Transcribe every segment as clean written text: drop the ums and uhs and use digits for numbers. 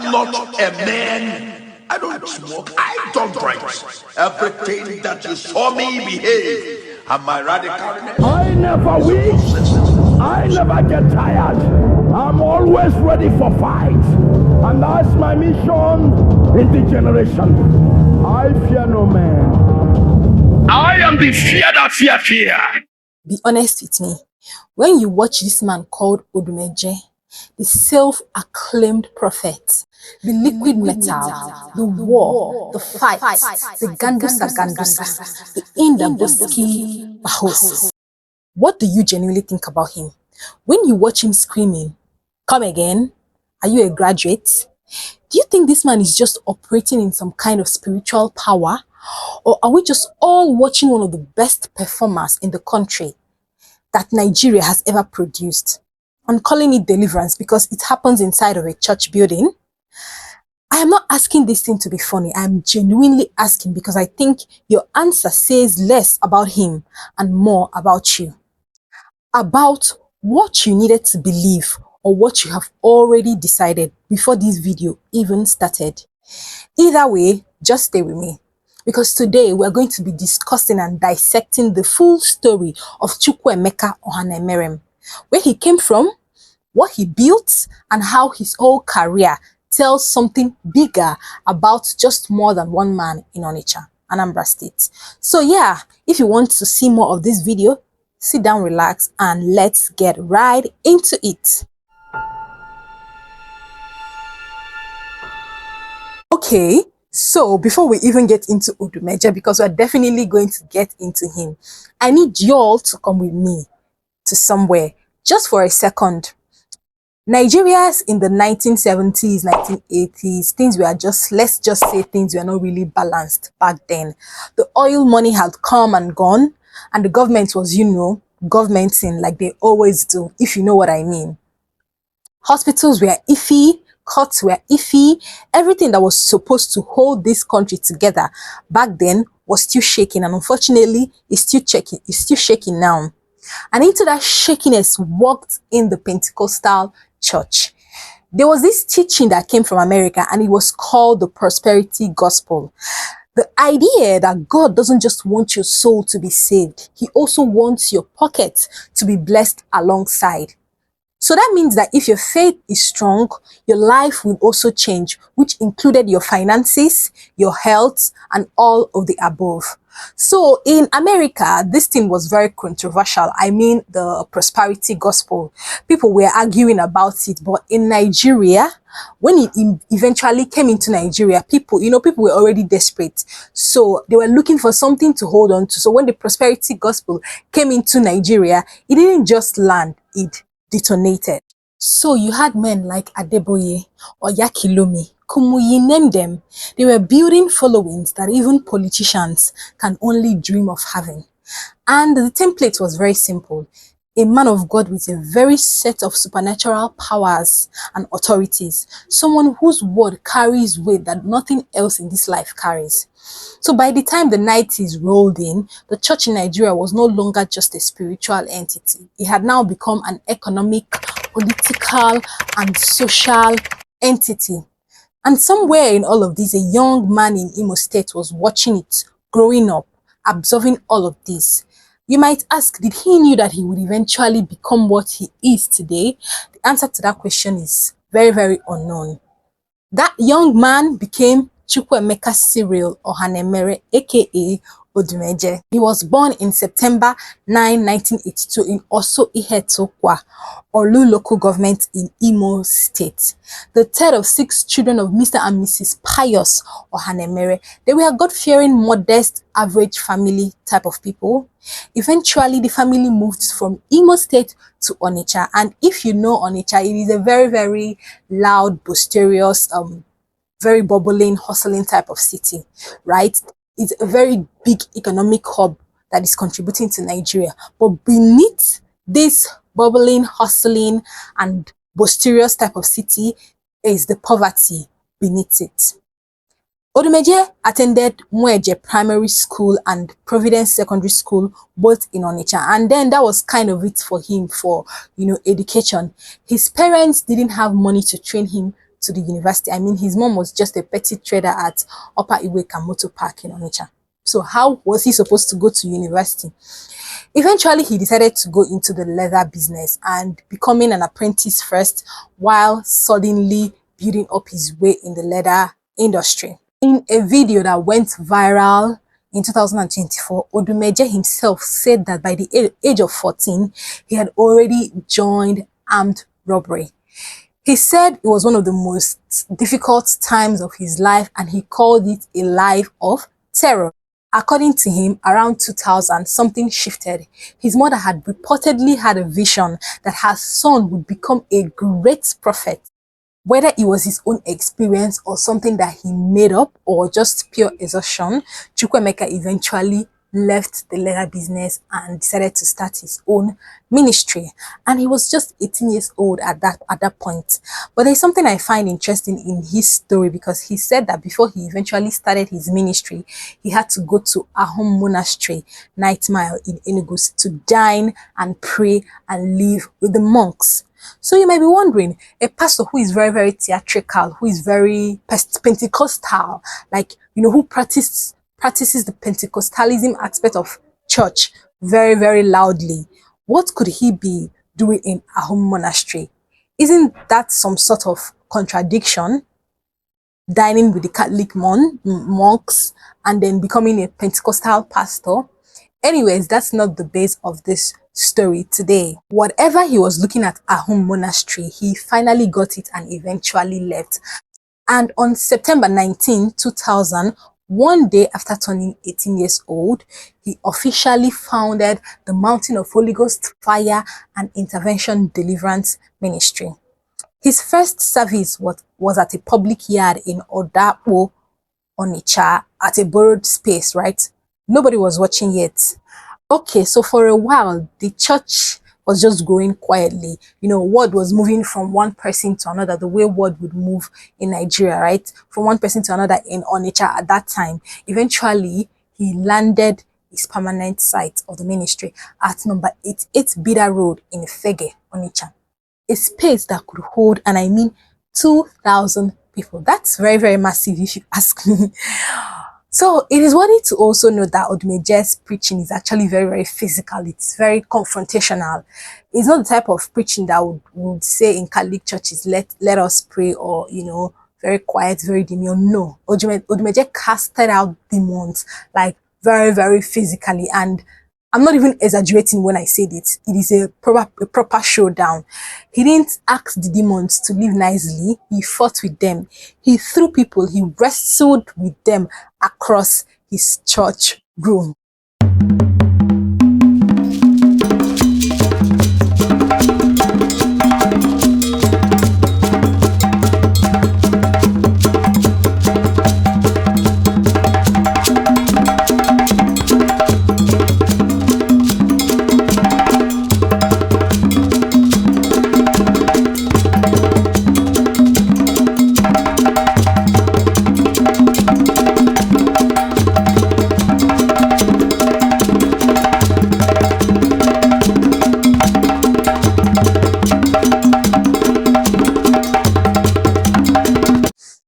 am not a man. I don't smoke. I don't drink. Everything that you saw me behave. Am I radical? I never wish. I never get tired. I'm always ready for fight. And that's my mission in the generation. I fear no man. I am the fear that fear. Be honest with me. When you watch this man called Odumeje, the self-acclaimed prophet, the liquid metal, the war, the fight, the gandusa, the Indaboski Bahose. What do you genuinely think about him? When you watch him screaming, "Come again? Are you a graduate?" Do you think this man is just operating in some kind of spiritual power? Or are we just all watching one of the best performers in the country that Nigeria has ever produced? I'm calling it deliverance because it happens inside of a church building. I am not asking this thing to be funny. I am genuinely asking because I think your answer says less about him and more about you. About what you needed to believe or what you have already decided before this video even started. Either way, just stay with me, because today we're going to be discussing and dissecting the full story of Chukwuemeka Ohanaemere, where he came from, what he built, and how his whole career tells something bigger about just more than one man in Onitsha, Anambra State. So yeah, if you want to see more of this video, sit down, relax, and let's get right into it. Okay, so before we even get into Odumeje, because we're definitely going to get into him, I need y'all to come with me to somewhere just for a second. Nigeria's in the 1970s, 1980s, things were just, let's just say things were not really balanced back then. The oil money had come and gone, and the government was, governmenting like they always do, if you know what I mean. Hospitals were iffy, courts were iffy, everything that was supposed to hold this country together back then was still shaking, and unfortunately, it's still shaking now. And into that shakiness walked in the Pentecostal church. There was this teaching that came from America, and it was called the prosperity gospel. The idea that God doesn't just want your soul to be saved, he also wants your pocket to be blessed alongside. So that means that if your faith is strong, your life will also change, which included your finances, your health, and all of the above. So in America, this thing was very controversial. I mean, the prosperity gospel. People were arguing about it. But in Nigeria, when it eventually came into Nigeria, people were already desperate. So they were looking for something to hold on to. So when the prosperity gospel came into Nigeria, it didn't just land, it detonated. So you had men like Adeboye or Yakilomi, Kumuyi, name them. They were building followings that even politicians can only dream of having. And the template was very simple. A man of God with a very set of supernatural powers and authorities. Someone whose word carries weight that nothing else in this life carries. So by the time the 90s rolled in, the church in Nigeria was no longer just a spiritual entity. It had now become an economic, political, and social entity. And somewhere in all of this, a young man in Imo State was watching it, growing up, absorbing all of this. You might ask, did he knew that he would eventually become what he is today? The answer to that question is very, very unknown. That young man became Chukwuemeka Cyril Ohanaemere, aka Odumeje. He was born in September 9, 1982 in Oso Ihetokwa, Olu local government in Imo State. The third of 6 children of Mr. and Mrs. Pius Ohanaemere. They were God-fearing, modest, average family type of people. Eventually, the family moved from Imo State to Onitsha. And if you know Onitsha, it is a very, very loud, boisterous, very bubbling, hustling type of city, right? It's a very big economic hub that is contributing to Nigeria. But beneath this bubbling, hustling, and boisterous type of city is the poverty beneath it. Odumeje attended Mweje Primary School and Providence Secondary School, both in Onitsha. And then that was kind of it for him for, education. His parents didn't have money to train him to the university. I mean, his mom was just a petty trader at Upper Iweka Motor Park in Onitsha. So how was he supposed to go to university? Eventually, he decided to go into the leather business and becoming an apprentice first, while suddenly building up his way in the leather industry. In a video that went viral in 2024, Odumeje himself said that by the age of 14, he had already joined armed robbery. He said it was one of the most difficult times of his life and he called it a life of terror. According to him, around 2000, something shifted. His mother had reportedly had a vision that her son would become a great prophet. Whether it was his own experience or something that he made up or just pure exhaustion, Chukwuemeka eventually left the leather business and decided to start his own ministry. And he was just 18 years old at that point. But there's something I find interesting in his story, because he said that before he eventually started his ministry, he had to go to Ahom Monastery, 9 Mile in Enugu, to dine and pray and live with the monks. So you might be wondering, a pastor who is very, very theatrical, who is very Pentecostal, like, who practices the Pentecostalism aspect of church very, very loudly, what could he be doing in Ahom Monastery? Isn't that some sort of contradiction? Dining with the Catholic monks and then becoming a Pentecostal pastor? Anyways, that's not the base of this story today. Whatever he was looking at Ahom Monastery, he finally got it and eventually left. And on September 19, 2000, one day after turning 18 years old, he officially founded the Mountain of Holy Ghost Fire and Intervention Deliverance Ministry. His first service was at a public yard in Odapo, Onitsha, at a borrowed space, right? Nobody was watching yet. Okay, so for a while, the church was just growing quietly. Word was moving from one person to another, the way word would move in Nigeria, right? From one person to another in Onitsha at that time. Eventually, he landed his permanent site of the ministry at number 88 Bida Road in Fege, Onitsha. A space that could hold, and I mean 2,000 people. That's very, very massive if you ask me. So it is worthy to also note that Odumeje's preaching is actually very, very physical. It's very confrontational. It's not the type of preaching that would say in Catholic churches, let us pray, or, very quiet, very demure. No, Odumeje casted out demons, like very, very physically. And I'm not even exaggerating when I said it. It is a proper showdown. He didn't ask the demons to live nicely. He fought with them. He threw people. He wrestled with them across his church room.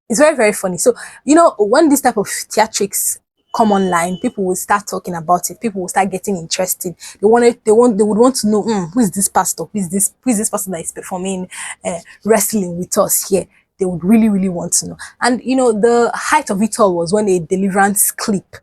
It's very, very funny. So, when this type of theatrics come online, people will start talking about it. People will start getting interested. They would want to know, who is this pastor? Who is this pastor that is performing wrestling with us here? They would really, really want to know. And, the height of it all was when a deliverance clip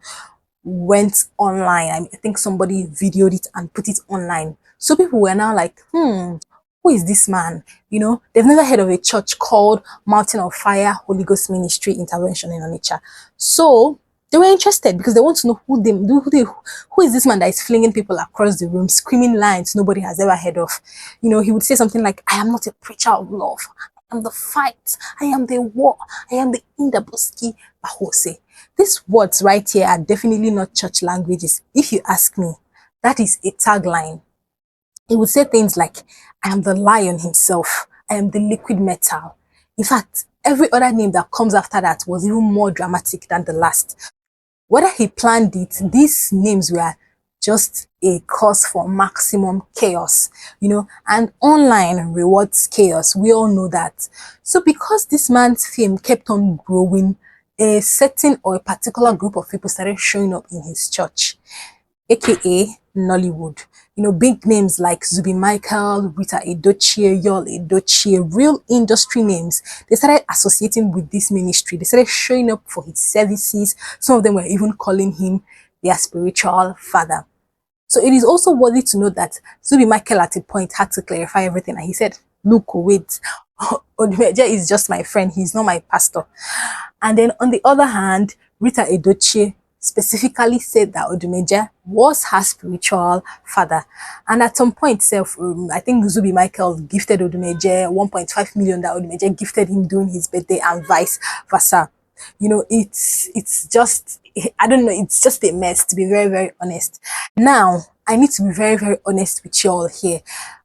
went online. I think somebody videoed it and put it online. So people were now like, who is this man? They've never heard of a church called Mountain of Fire Holy Ghost Ministry Intervention in Onitsha. So they were interested because they want to know who is this man that is flinging people across the room, screaming lines nobody has ever heard of. He would say something like, I am not a preacher of love. I am the fight. I am the war. I am the Indaboski Bahose. These words right here are definitely not church languages. If you ask me, that is a tagline. He would say things like, I am the lion himself. I am the liquid metal. In fact, every other name that comes after that was even more dramatic than the last. Whether he planned it, these names were just a cause for maximum chaos, and online rewards chaos. We all know that. So because this man's fame kept on growing, a certain or a particular group of people started showing up in his church, aka Nollywood. Big names like Zubi Michael, Rita Edochie, Yul Edochie, real industry names. They started associating with this ministry. They started showing up for his services. Some of them were even calling him their spiritual father. So it is also worthy to note that Zubi Michael at a point had to clarify everything. And he said, look, wait, Odumeje is just my friend. He's not my pastor. And then on the other hand, Rita Edochie specifically said that Odumeje was her spiritual father. And at some point, I think Zubi Michael gifted Odumeje 1.5 million that Odumeje gifted him during his birthday and vice versa. It's just, I don't know, it's just a mess, to be very, very honest. Now, I need to be very, very honest with you all here.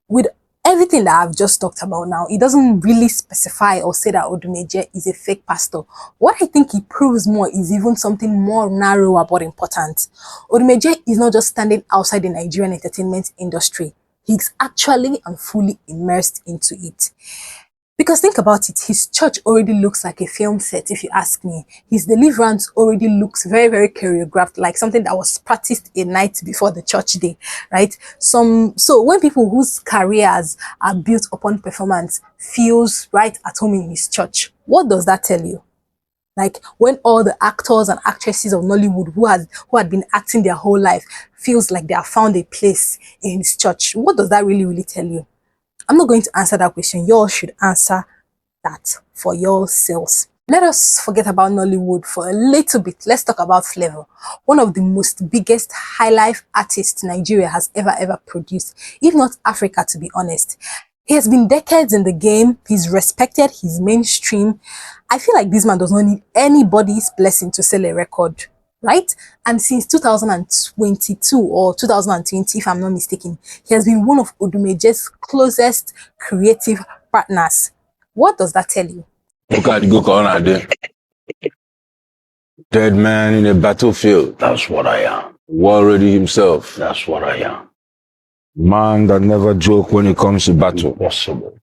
With everything that I've just talked about now, it doesn't really specify or say that Odumeje is a fake pastor. What I think it proves more is even something more narrow but important. Odumeje is not just standing outside the Nigerian entertainment industry. He's actually and fully immersed into it. Because think about it, his church already looks like a film set, if you ask me. His deliverance already looks very, very choreographed, like something that was practiced a night before the church day, right? So when people whose careers are built upon performance feels right at home in his church, what does that tell you? Like when all the actors and actresses of Nollywood who had been acting their whole life feels like they have found a place in his church, what does that really, really tell you? I'm not going to answer that question. Y'all should answer that for yourselves. Let us forget about Nollywood for a little bit. Let's talk about Flavour, one of the most biggest high life artists Nigeria has ever produced, if not Africa, to be honest. He has been decades in the game. He's respected. He's mainstream. I feel like this man does not need anybody's blessing to sell a record, right? And since 2022 or 2020, if I'm not mistaken, he has been one of Odumeje's closest creative partners. What does that tell you? Look at the corner there. Dead man in a battlefield. That's what I am. War ready himself. That's what I am. Man that never joke when it comes to battle. Impossible.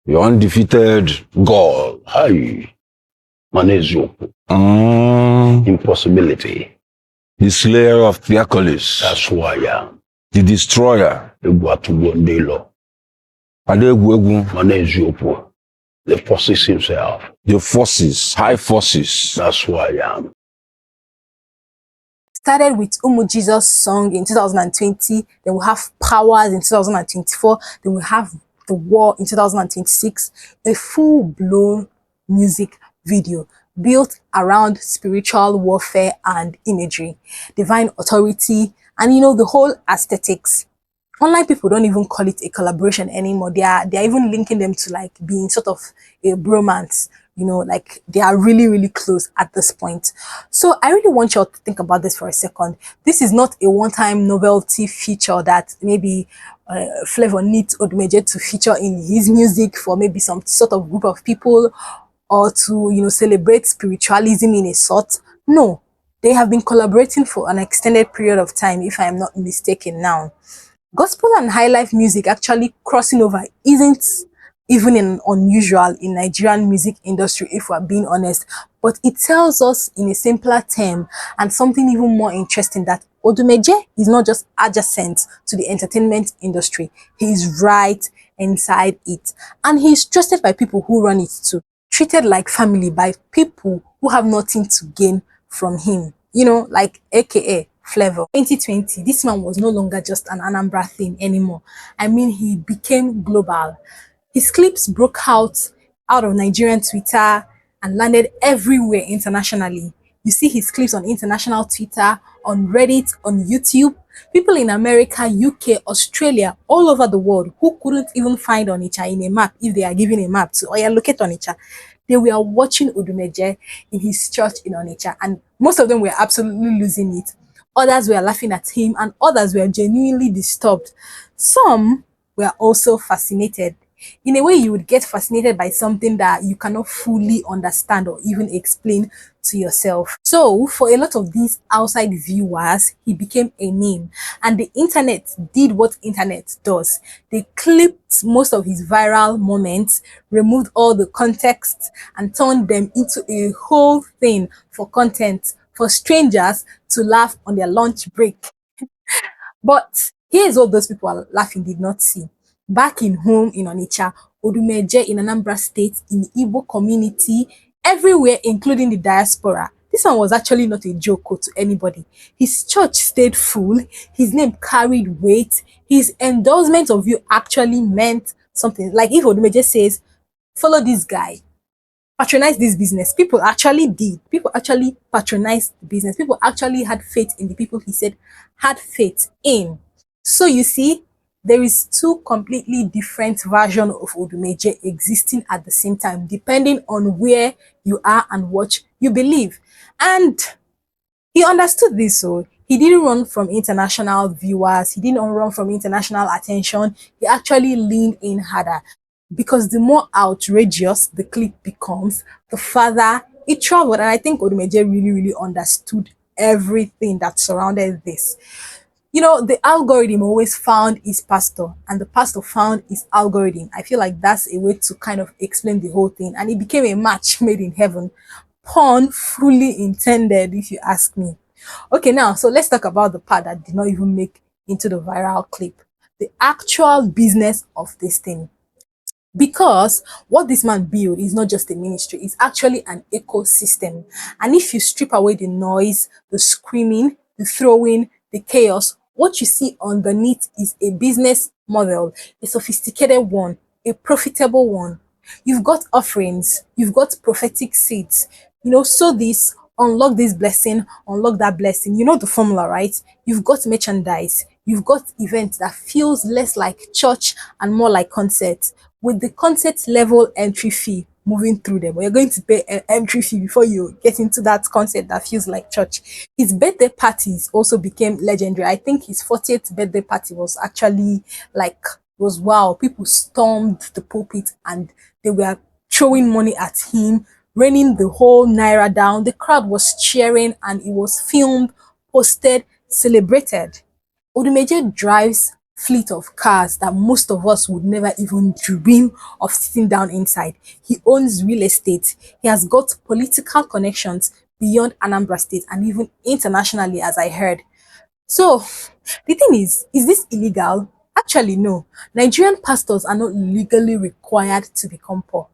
The undefeated God. Hi. Manezuko. Impossibility. The slayer of Piacolis. That's who I am. The destroyer. Egwatugondelo. Adegwegu. Manezuko. The forces himself. The forces. High forces. That's who I am. Started with Umu Jesus song in 2020, then we have Powers in 2024, then we have The War in 2026, a full-blown music video built around spiritual warfare and imagery, divine authority, and the whole aesthetics. Online people don't even call it a collaboration anymore. They are even linking them to like being sort of a bromance. Like they are really, really close at this point. So I really want y'all to think about this for a second. This is not a one-time novelty feature that maybe Flavour needs Odumeje to feature in his music for maybe some sort of group of people or to, celebrate spiritualism in a sort. No, they have been collaborating for an extended period of time, if I am not mistaken now. Gospel and high life music actually crossing over isn't even unusual in Nigerian music industry, if we're being honest, but it tells us in a simpler term and something even more interesting, that Odumeje is not just adjacent to the entertainment industry. He is right inside it, and he is trusted by people who run it too, treated like family by people who have nothing to gain from him, like aka Flavour. 2020, this man was no longer just an Anambra thing anymore. I mean, he became global. His clips broke out of Nigerian Twitter and landed everywhere internationally. You see his clips on international Twitter, on Reddit, on YouTube. People in America, UK, Australia, all over the world who couldn't even find Onitsha in a map if they are given a map to locate Onitsha, they were watching Odumeje in his church in Onitsha, and most of them were absolutely losing it. Others were laughing at him, and others were genuinely disturbed. Some were also fascinated. In a way, you would get fascinated by something that you cannot fully understand or even explain to yourself. So, for a lot of these outside viewers, he became a meme. And the internet did what internet does. They clipped most of his viral moments, removed all the context, and turned them into a whole thing for content for strangers to laugh on their lunch break. But here's what those people are laughing did not see. Back in home in Onitsha, Odumeje in Anambra State, in the Igbo community, everywhere, including the diaspora. This one was actually not a joke to anybody. His church stayed full, his name carried weight, his endorsement of you actually meant something. Like if Odumeje says, follow this guy, patronize this business. People actually did. People actually patronized the business. People actually had faith in the people he said had faith in. So you see, there is two completely different versions of Odumeje existing at the same time, depending on where you are and what you believe. And he understood this, so he didn't run from international viewers, he didn't run from international attention. He actually leaned in harder because the more outrageous the clip becomes, the farther it traveled. And I think Odumeje really understood everything that surrounded this. You know, the algorithm always found his pastor, and the pastor found his algorithm. I feel like that's a way to kind of explain the whole thing. And it became a match made in heaven. Pun fully intended, if you ask me. Okay, now, so let's talk about the part that did not even make into the viral clip. The actual business of this thing. Because what this man built is not just a ministry, it's actually an ecosystem. And if you strip away the noise, the screaming, the throwing, the chaos, what you see underneath is a business model, a sophisticated one, a profitable one. You've got offerings, you've got prophetic seeds, you know, sow this, unlock this blessing, unlock that blessing. You know the formula, right? You've got merchandise, you've got events that feels less like church and more like concert, with the concert level entry fee moving through them. You're going to pay an entry fee before you get into that concert that feels like church. His birthday parties also became legendary. I think his 40th birthday party was actually like, was wow. People stormed the pulpit and they were throwing money at him, raining the whole naira down. The crowd was cheering and it was filmed, posted, celebrated. Odumeje drives fleet of cars that most of us would never even dream of sitting down inside. He owns real estate. He has got political connections beyond Anambra State and even internationally, as I heard. So the thing is this illegal? Actually, no. Nigerian pastors are not legally required to become poor.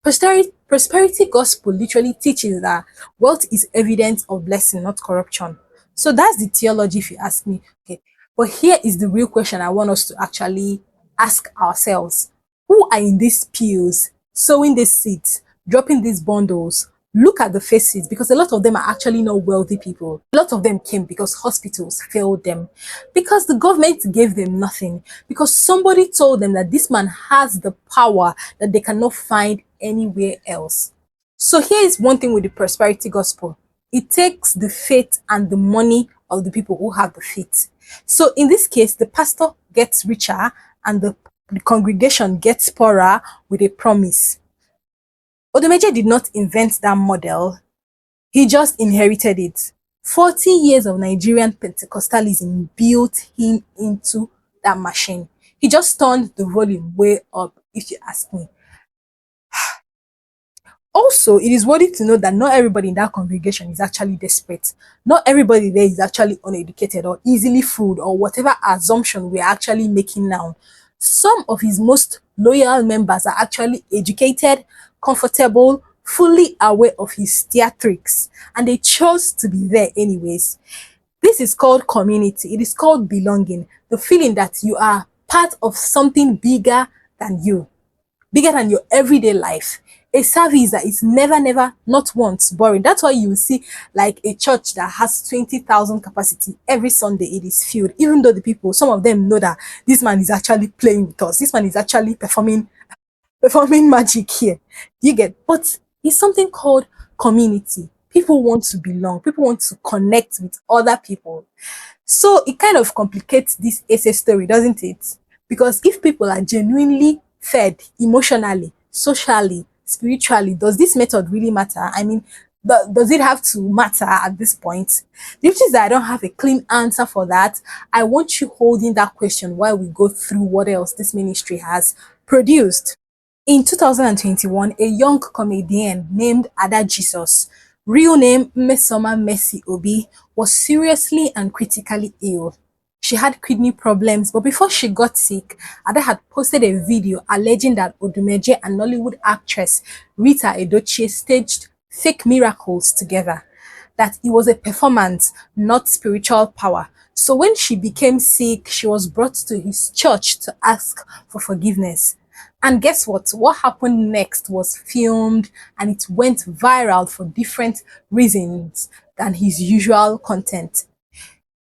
Prosperity gospel literally teaches that wealth is evidence of blessing, not corruption. So that's the theology, if you ask me. Okay. But here is the real question I want us to actually ask ourselves. Who are in these pews, sowing these seeds, dropping these bundles? Look at the faces, because a lot of them are actually not wealthy people. A lot of them came because hospitals failed them, because the government gave them nothing, because somebody told them that this man has the power that they cannot find anywhere else. So here is one thing with the prosperity gospel. It takes the faith and the money of the people who have the faith. So in this case, the pastor gets richer and the congregation gets poorer with a promise. Odumeje did not invent that model. He just inherited it. 40 years of Nigerian Pentecostalism built him into that machine. He just turned the volume way up, if you ask me. Also, it is worthy to note that not everybody in that congregation is actually desperate. Not everybody there is actually uneducated or easily fooled or whatever assumption we're actually making now. Some of his most loyal members are actually educated, comfortable, fully aware of his theatrics, and they chose to be there anyways. This is called community. It is called belonging. The feeling that you are part of something bigger than you, bigger than your everyday life. A service that is never, not once boring. That's why you will see like a church that has 20,000 capacity. Every Sunday it is filled, even though the people, some of them know that this man is actually playing with us. This man is actually performing magic here. You get, but it's something called community. People want to belong. People want to connect with other people. So it kind of complicates this essay story, doesn't it? Because if people are genuinely fed emotionally, socially, spiritually? Does this method really matter? I mean, does it have to matter at this point? The truth is that I don't have a clean answer for that. I want you holding that question while we go through what else this ministry has produced. In 2021, a young comedian named Ada Jesus, real name Mmesoma Mercy Obi, was seriously and critically ill. She had kidney problems, but before she got sick, Ada had posted a video alleging that Odumeje and Nollywood actress Rita Edochie staged fake miracles together, that it was a performance, not spiritual power. So when she became sick, she was brought to his church to ask for forgiveness. And guess what? What happened next was filmed and it went viral for different reasons than his usual content.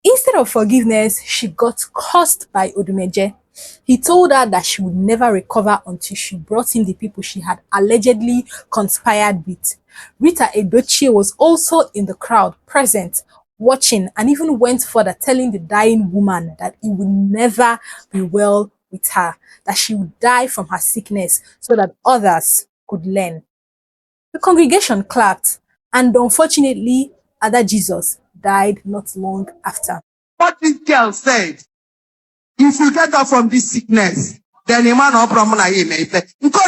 Instead of forgiveness, she got cursed by Odumeje. He told her that she would never recover until she brought in the people she had allegedly conspired with. Rita Edochie was also in the crowd, present, watching, and even went further, telling the dying woman that it would never be well with her, that she would die from her sickness so that others could learn. The congregation clapped, and unfortunately, Ada Jesus died not long after. What this girl said, if you get up from this sickness, then a man or Brahman may pay. In case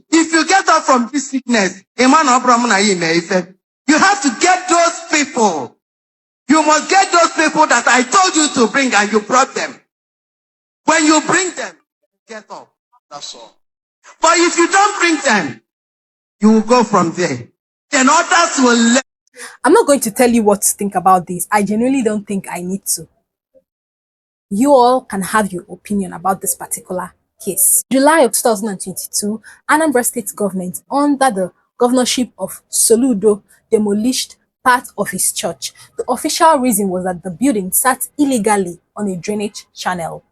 if you get up from this sickness, a man or Brahman may pay. You have to get those people. You must get those people that I told you to bring and you brought them. When you bring them, get up. That's all. But if you don't bring them, you will go from there. Then others will learn. I'm not going to tell you what to think about this. I genuinely don't think I need to. You all can have your opinion about this particular case. July of 2022, Anambra State government, under the governorship of Soludo, demolished part of his church. The official reason was that the building sat illegally on a drainage channel,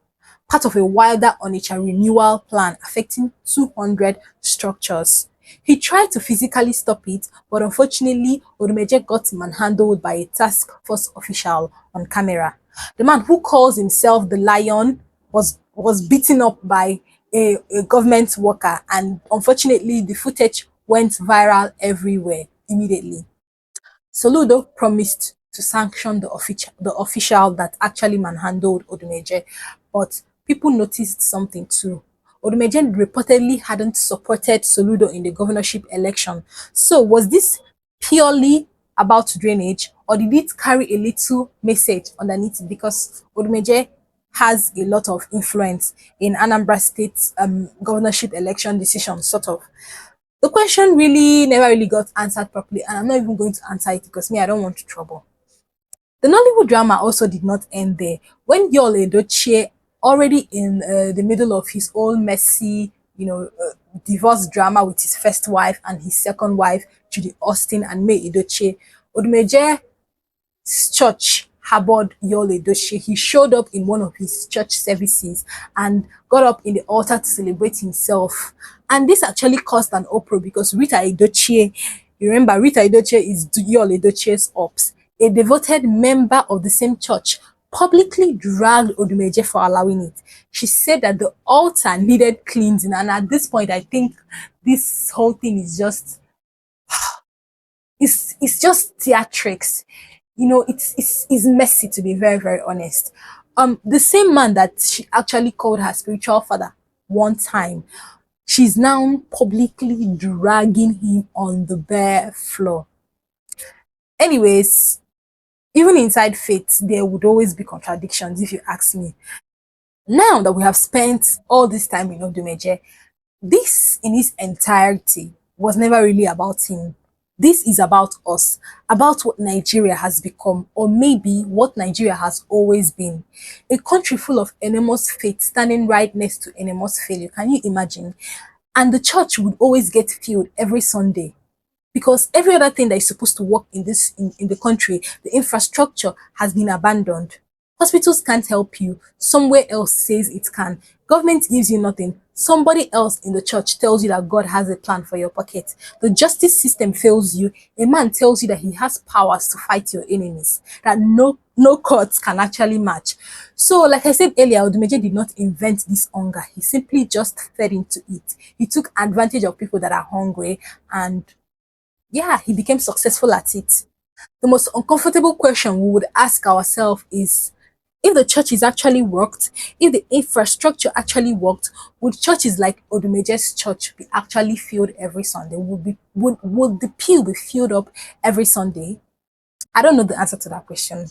part of a wilder Onitsha renewal plan affecting 200 structures. He tried to physically stop it, but unfortunately, Odumeje got manhandled by a task force official on camera. The man who calls himself the Lion was beaten up by a government worker, and unfortunately, the footage went viral everywhere immediately. Soludo promised to sanction the official that actually manhandled Odumeje, but people noticed something too. Odumeje reportedly hadn't supported Soludo in the governorship election. So was this purely about drainage, or did it carry a little message underneath it? Because Odumeje has a lot of influence in Anambra State's governorship election decisions, sort of. The question never really got answered properly, and I'm not even going to answer it because I don't want trouble. The Nollywood drama also did not end there. When Yul Edochie, already in the middle of his own messy, divorce drama with his first wife and his second wife, Judy Austin and May Edochie, Odumeje's church harbored Yul Edochie. He showed up in one of his church services and got up in the altar to celebrate himself. And this actually caused an uproar because Rita Edochie, you remember Rita Edochie is Yul Edochie's ops, a devoted member of the same church, publicly dragged Odumeje for allowing it. She said that the altar needed cleansing, and at this point, I think this whole thing is just, it's just theatrics. It's messy, to be very, very honest. The same man that she actually called her spiritual father one time, she's now publicly dragging him on the bare floor. Anyways, even inside faith, there would always be contradictions, if you ask me. Now that we have spent all this time in Odumeje, this in its entirety was never really about him. This is about us, about what Nigeria has become, or maybe what Nigeria has always been. A country full of enormous faith standing right next to enormous failure. Can you imagine? And the church would always get filled every Sunday, because every other thing that is supposed to work in the country, the infrastructure has been abandoned. Hospitals can't help you. Somewhere else says it can. Government gives you nothing. Somebody else in the church tells you that God has a plan for your pocket. The justice system fails you. A man tells you that he has powers to fight your enemies, that no no cuts can actually match. So, like I said earlier, Odumeje did not invent this hunger. He simply just fed into it. He took advantage of people that are hungry, and yeah, he became successful at it. The most uncomfortable question we would ask ourselves is, if the churches actually worked, if the infrastructure actually worked, would churches like Odumeje's church be actually filled every Sunday? Would the pew be filled up every Sunday? I don't know the answer to that question.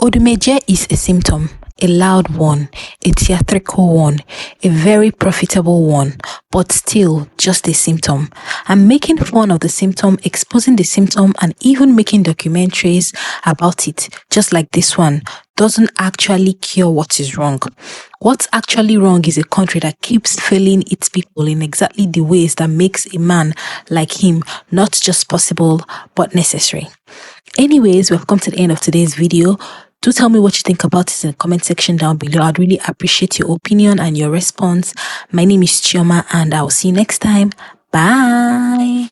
Odumeje is a symptom, a loud one, a theatrical one, a very profitable one, but still just a symptom. I'm making fun of the symptom, exposing the symptom, and even making documentaries about it, just like this one, doesn't actually cure what is wrong. What's actually wrong is a country that keeps failing its people in exactly the ways that makes a man like him not just possible, but necessary. Anyways, we've come to the end of today's video. Do tell me what you think about this in the comment section down below. I'd really appreciate your opinion and your response. My name is Chioma, and I'll see you next time. Bye.